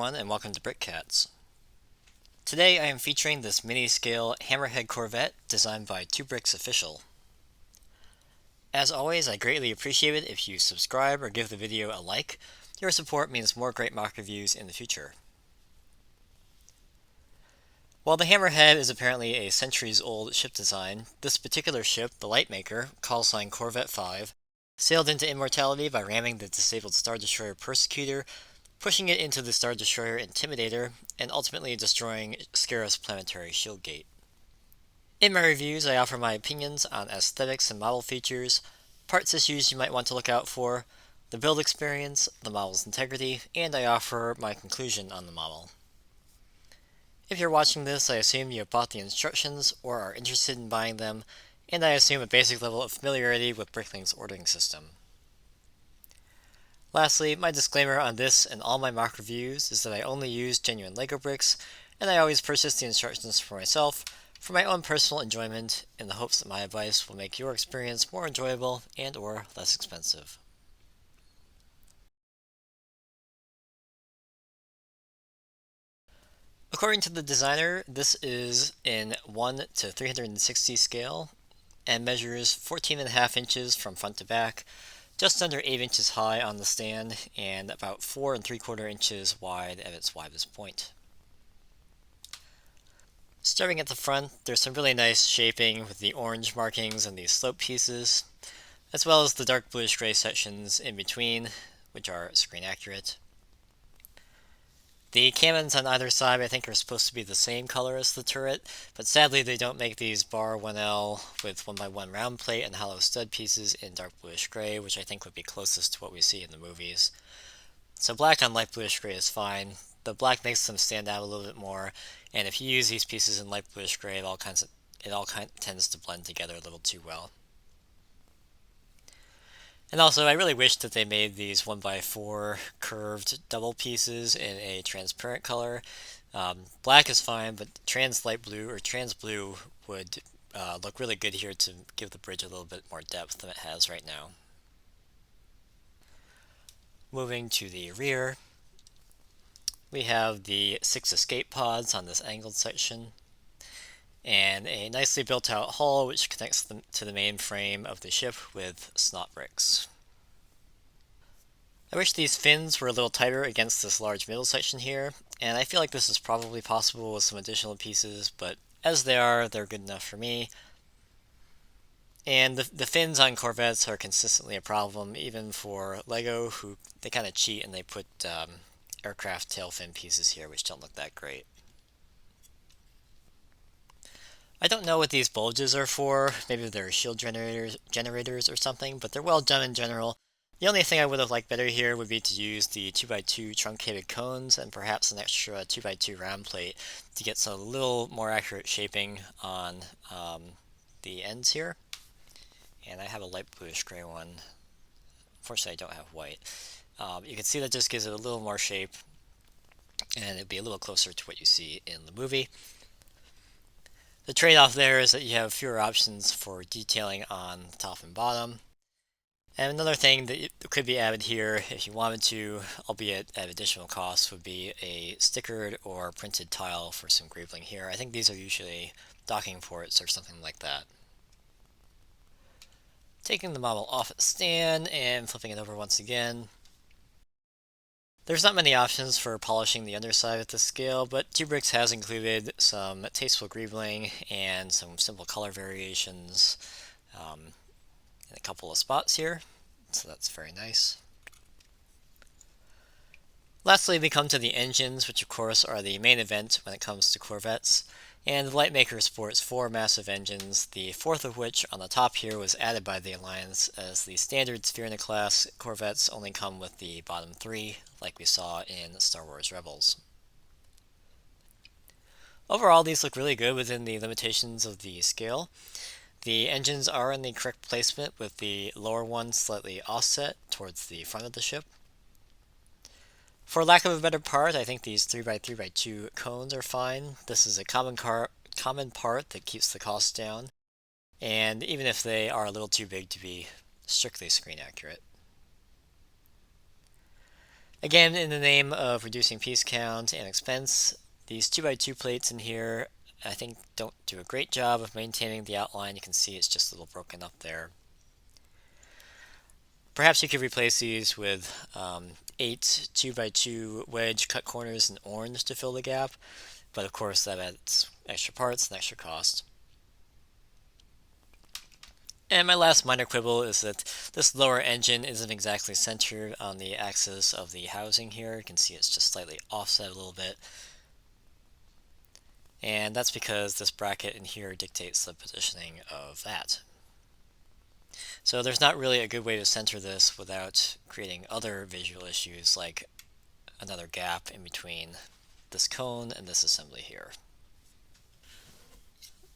everyone, and welcome to BrickCats. Today I am featuring this mini-scale Hammerhead Corvette designed by 2BricksOfficial. As always, I greatly appreciate it if you subscribe or give the video a like. Your support means more great MOC reviews in the future. While the Hammerhead is apparently a centuries-old ship design, this particular ship, the Lightmaker, callsign Corvette 5, sailed into immortality by ramming the disabled Star Destroyer Persecutor, pushing it into the Star Destroyer Intimidator, and ultimately destroying Scarif's planetary shield gate. In my reviews, I offer my opinions on aesthetics and model features, parts issues you might want to look out for, the build experience, the model's integrity, and I offer my conclusion on the model. If you're watching this, I assume you have bought the instructions or are interested in buying them, and I assume a basic level of familiarity with Bricklink's ordering system. Lastly, my disclaimer on this and all my MOC reviews is that I only use genuine LEGO bricks, and I always purchase the instructions for myself for my own personal enjoyment in the hopes that my advice will make your experience more enjoyable and or less expensive. According to the designer, this is in 1 to 360 scale and measures 14.5 inches from front to back, just under 8 inches high on the stand, and about 4 3/4 inches wide at its widest point. Starting at the front, there's some really nice shaping with the orange markings and these slope pieces, as well as the dark bluish gray sections in between, which are screen accurate. The cannons on either side I think are supposed to be the same color as the turret, but sadly they don't make these bar 1L with 1x1 round plate and hollow stud pieces in dark bluish gray, which I think would be closest to what we see in the movies. So black on light bluish gray is fine. The black makes them stand out a little bit more, and if you use these pieces in light bluish gray, it all tends to blend together a little too well. And also, I really wish that they made these 1x4 curved double pieces in a transparent color. Black is fine, but trans light blue or trans blue would look really good here to give the bridge a little bit more depth than it has right now. Moving to the rear, we have the 6 escape pods on this angled section, and a nicely built out hull which connects them to the main frame of the ship with snot bricks. I wish these fins were a little tighter against this large middle section here, and I feel like this is probably possible with some additional pieces, but as they are, they're good enough for me. And the fins on Corvettes are consistently a problem, even for LEGO, who they kind of cheat and they put aircraft tail fin pieces here, which don't look that great. I don't know what these bulges are for. Maybe they're shield generators or something, but they're well done in general. The only thing I would have liked better here would be to use the 2x2 truncated cones and perhaps an extra 2x2 round plate to get some little more accurate shaping on the ends here. And I have a light bluish gray one. Unfortunately, I don't have white. You can see that just gives it a little more shape, and it'd be a little closer to what you see in the movie. The trade-off there is that you have fewer options for detailing on the top and bottom. And another thing that could be added here, if you wanted to, albeit at additional cost, would be a stickered or printed tile for some greebling here. I think these are usually docking ports or something like that. Taking the model off its stand and flipping it over once again. There's not many options for polishing the underside at this scale, but 2Bricks has included some tasteful greebling and some simple color variations in a couple of spots here, so that's very nice. Lastly, we come to the engines, which of course are the main event when it comes to Corvettes. And the Lightmaker sports 4 massive engines, the fourth of which on the top here was added by the Alliance, as the standard Spherina class Corvettes only come with the bottom 3, like we saw in Star Wars Rebels. Overall, these look really good within the limitations of the scale. The engines are in the correct placement, with the lower one slightly offset towards the front of the ship. For lack of a better part, I think these 3x3x2 cones are fine. This is a common part that keeps the cost down, and even if they are a little too big to be strictly screen accurate. Again, in the name of reducing piece count and expense, these 2x2 plates in here I think don't do a great job of maintaining the outline. You can see it's just a little broken up there. Perhaps you could replace these with 8 2x2 wedge cut corners in orange to fill the gap, but of course that adds extra parts and extra cost. And my last minor quibble is that this lower engine isn't exactly centered on the axis of the housing here. You can see it's just slightly offset a little bit. And that's because this bracket in here dictates the positioning of that. So there's not really a good way to center this without creating other visual issues like another gap in between this cone and this assembly here.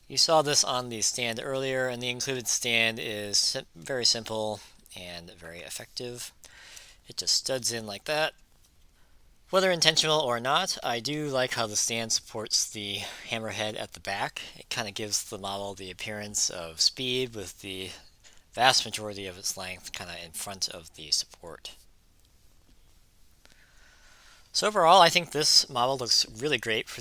You saw this on the stand earlier, and the included stand is very simple and very effective. It just studs in like that. Whether intentional or not, I do like how the stand supports the hammerhead at the back. It kind of gives the model the appearance of speed with the vast majority of its length kind of in front of the support. So overall, I think this model looks really great for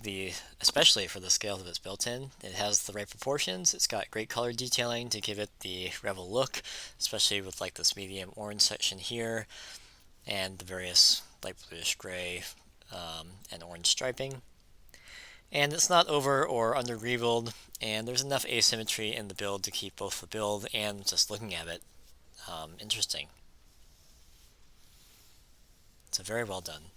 especially for the scale that it's built in. It has the right proportions, it's got great color detailing to give it the Rebel look, especially with like this medium orange section here, and the various light bluish gray and orange striping. And it's not over or under rebuild, and there's enough asymmetry in the build to keep both the build and just looking at it interesting. So very well done.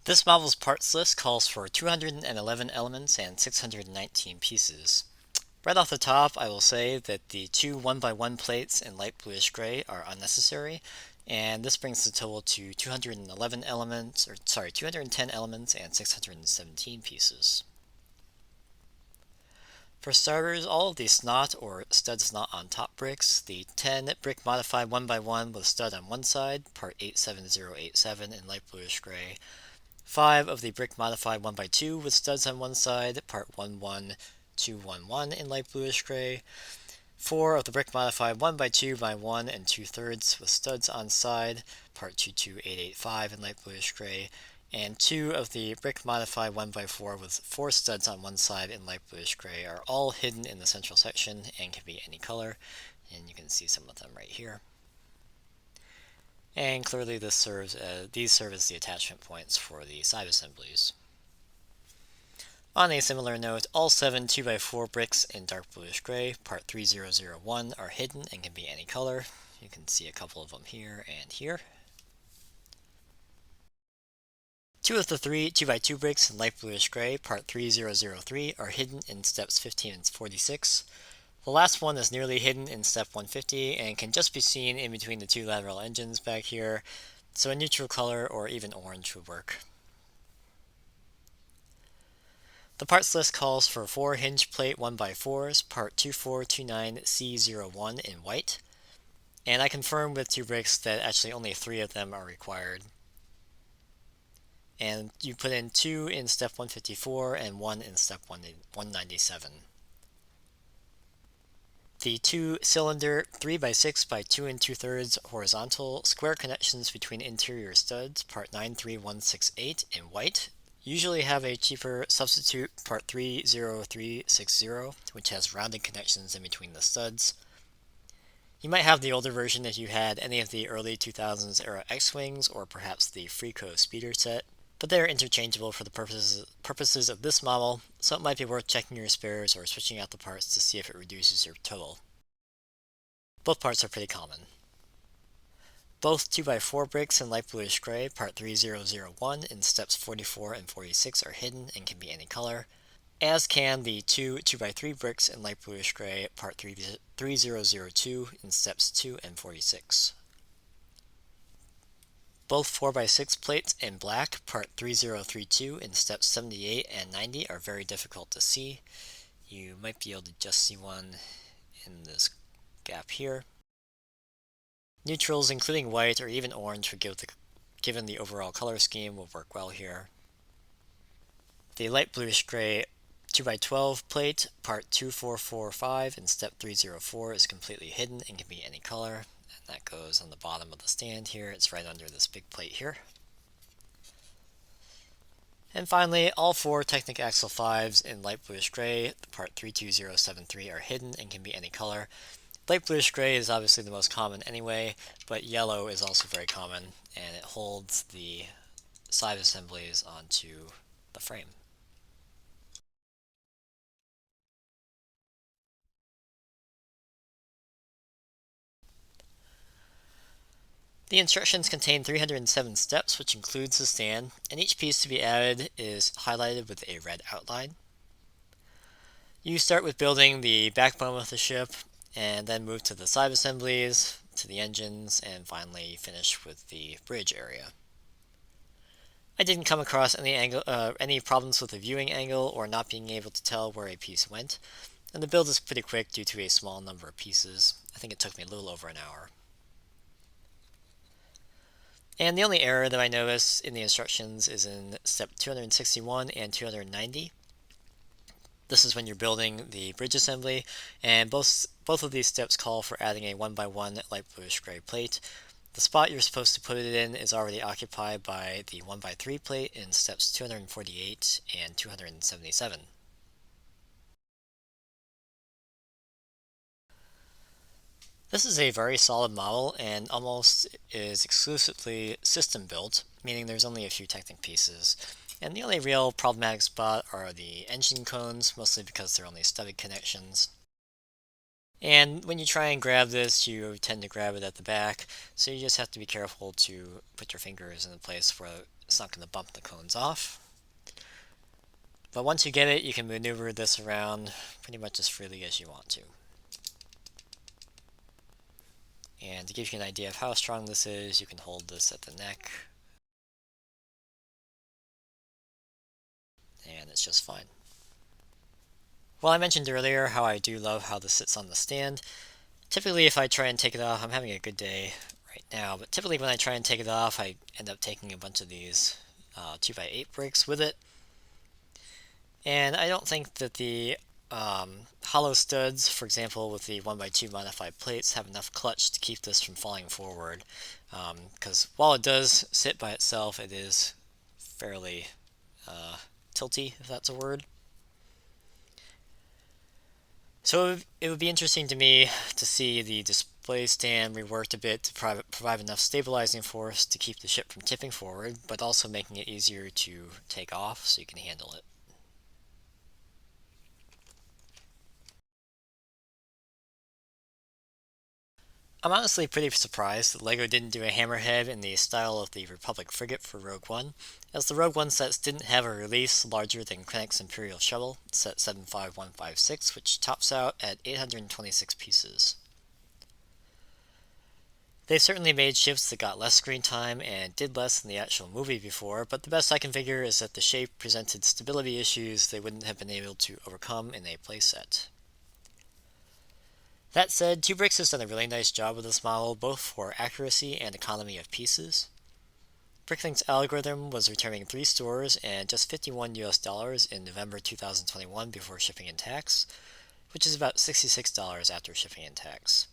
This model's parts list calls for 211 elements and 619 pieces. Right off the top, I will say that the two 1x1 plates in light bluish gray are unnecessary, and this brings the total to 210 elements and 617 pieces. For starters, all of the snot or studs not on top bricks, the 10 brick modified 1x1 with stud on one side, part 87087 in light bluish gray, 5 of the brick modified 1x2 with studs on one side, part 11211 in light bluish gray, 4 of the brick modified 1x2 by 1 2/3 with studs on side, part 22885 in light bluish gray, and 2 of the brick modified 1x4 with 4 studs on one side in light bluish gray are all hidden in the central section and can be any color, and you can see some of them right here. And clearly these serve as the attachment points for the side assemblies. On a similar note, all 7 2x4 bricks in dark bluish gray, part 3001, are hidden and can be any color. You can see a couple of them here and here. 2 of the 3 2x2 bricks in light bluish gray, part 3003, are hidden in steps 15 and 46. The last one is nearly hidden in step 150 and can just be seen in between the two lateral engines back here, so a neutral color or even orange would work. The parts list calls for 4 hinge plate 1x4s, part 2429C01 in white, and I confirmed with 2Bricks that actually only 3 of them are required. And you put in 2 in step 154 and 1 in step 197. The 2-cylinder 3x6 by 2 2/3 horizontal square connections between interior studs, part 93168 in white, usually have a cheaper substitute, part 30360, which has rounded connections in between the studs. You might have the older version if you had any of the early 2000s era X-Wings or perhaps the Freeco speeder set, but they're interchangeable for the purposes of this model, so it might be worth checking your spares or switching out the parts to see if it reduces your total. Both parts are pretty common. Both 2x4 bricks in light bluish gray, part 3001, in steps 44 and 46 are hidden and can be any color, as can the 2 2x3 bricks in light bluish gray, part 3002, in steps 2 and 46. Both 4x6 plates in black, part 3032, in steps 78 and 90 are very difficult to see. You might be able to just see one in this gap here. Neutrals, including white or even orange, given the overall color scheme, will work well here. The light bluish gray 2x12 plate, part 2445 in step 304 is completely hidden and can be any color. And that goes on the bottom of the stand here. It's right under this big plate here. And finally, all 4 Technic Axle 5s in light bluish gray, part 32073, are hidden and can be any color. Light bluish gray is obviously the most common anyway, but yellow is also very common, and it holds the side assemblies onto the frame. The instructions contain 307 steps, which includes the stand, and each piece to be added is highlighted with a red outline. You start with building the backbone of the ship, and then move to the side assemblies, to the engines, and finally finish with the bridge area. I didn't come across any problems with the viewing angle or not being able to tell where a piece went, and the build is pretty quick due to a small number of pieces. I think it took me a little over an hour. And the only error that I noticed in the instructions is in step 261 and 290. This is when you're building the bridge assembly, and both of these steps call for adding a 1x1 light bluish gray plate. The spot you're supposed to put it in is already occupied by the 1x3 plate in steps 248 and 277. This is a very solid model and almost is exclusively system built, meaning there's only a few Technic pieces. And the only real problematic spot are the engine cones, mostly because they're only studded connections. And when you try and grab this, you tend to grab it at the back, so you just have to be careful to put your fingers in a place where it's not going to bump the cones off. But once you get it, you can maneuver this around pretty much as freely as you want to. And to give you an idea of how strong this is, you can hold this at the neck. And it's just fine. Well, I mentioned earlier how I do love how this sits on the stand. Typically, if I try and take it off, I'm having a good day right now, but typically when I try and take it off, I end up taking a bunch of these 2x8 bricks with it. And I don't think that the hollow studs, for example, with the 1x2 modified plates, have enough clutch to keep this from falling forward. Because while it does sit by itself, it is fairly tilty, if that's a word. So it would be interesting to me to see the display stand reworked a bit to provide enough stabilizing force to keep the ship from tipping forward, but also making it easier to take off so you can handle it. I'm honestly pretty surprised that LEGO didn't do a Hammerhead in the style of the Republic frigate for Rogue One, as the Rogue One sets didn't have a release larger than Krennic's Imperial Shuttle, set 75156, which tops out at 826 pieces. They've certainly made ships that got less screen time and did less than the actual movie before, but the best I can figure is that the shape presented stability issues they wouldn't have been able to overcome in a playset. That said, 2Bricks has done a really nice job with this model, both for accuracy and economy of pieces. Bricklink's algorithm was returning 3 stores and just $51 US in November 2021 before shipping and tax, which is about $66 after shipping and tax.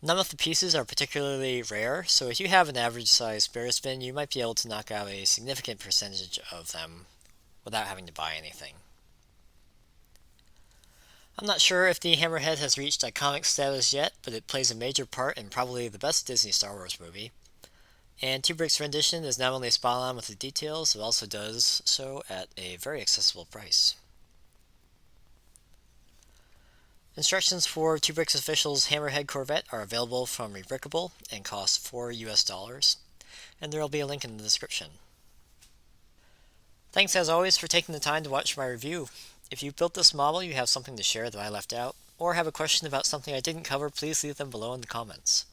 None of the pieces are particularly rare, so if you have an average size spare spin, you might be able to knock out a significant percentage of them without having to buy anything. I'm not sure if the Hammerhead has reached iconic status yet, but it plays a major part in probably the best Disney Star Wars movie. And 2Bricks' rendition is not only spot on with the details, it also does so at a very accessible price. Instructions for 2BricksOfficial's Hammerhead Corvette are available from Rebrickable and cost $4 US, and there will be a link in the description. Thanks as always for taking the time to watch my review. If you built this model, you have something to share that I left out, or have a question about something I didn't cover, please leave them below in the comments.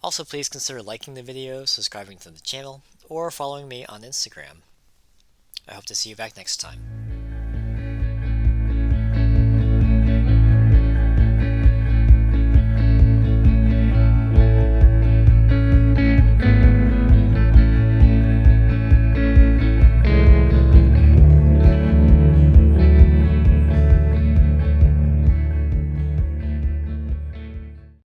Also, please consider liking the video, subscribing to the channel, or following me on Instagram. I hope to see you back next time.